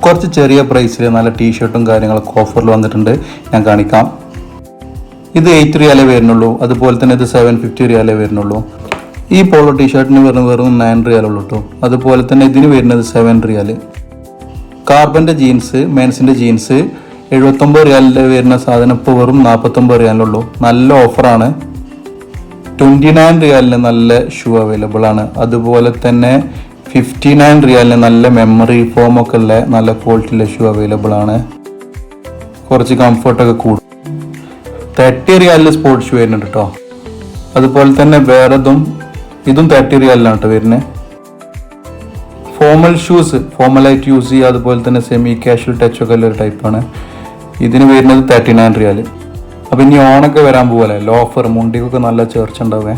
കുറച്ച് ചെറിയ പ്രൈസിൽ നല്ല ടീഷർട്ടും കാര്യങ്ങളൊക്കെ ഓഫറിൽ വന്നിട്ടുണ്ട്, ഞാൻ കാണിക്കാം. ഇത് 8 റിയാലേ വരുന്നുള്ളൂ. അതുപോലെ തന്നെ ഇത് 750 റിയാലേ വരുന്നുള്ളൂ. ഈ പോളോ ടീഷർട്ടിന് വെറും 9 റിയാലുള്ളൂ കേട്ടോ. അതുപോലെ തന്നെ ഇതിന് വരുന്നത് 7 റിയാൽ. കാർബൻ്റെ ജീൻസ്, മെൻസിൻ്റെ ജീൻസ് 79 റിയാലിൽ വരുന്ന സാധനം ഇപ്പോൾ വെറും 49 റിയാലുള്ളൂ. നല്ല ഓഫറാണ്. 29 റിയാലിന് നല്ല ഷൂ അവൈലബിൾ ആണ്. അതുപോലെ തന്നെ 59 റിയാലിന് നല്ല മെമ്മറി ഫോമൊക്കെ ഉള്ള നല്ല ക്വാളിറ്റിയുള്ള ഷൂ അവൈലബിൾ ആണ്. കുറച്ച് കംഫർട്ടൊക്കെ കൂടും. 30 റിയാലിൽ സ്പോർട്സ് ഷൂ വരുന്നുണ്ട് കേട്ടോ. അതുപോലെ തന്നെ വേറെതും ഇതും 30 റിയാലിലാണ് കേട്ടോ വരുന്നത്. ഫോമൽ ഷൂസ്, ഫോമലായിട്ട് യൂസ് ചെയ്യുക, അതുപോലെ തന്നെ സെമി കാഷ്വൽ ടച്ചൊക്കെ ഉള്ള ഒരു ടൈപ്പാണ്. ഇതിന് വരുന്നത് 39 റിയാൽ. അപ്പം ഇനി ഓണൊക്കെ വരാൻ പോകല്ലേ, ലോഫർ മുണ്ടിക്കൊക്കെ നല്ല ചേർച്ച ഉണ്ടാവേ.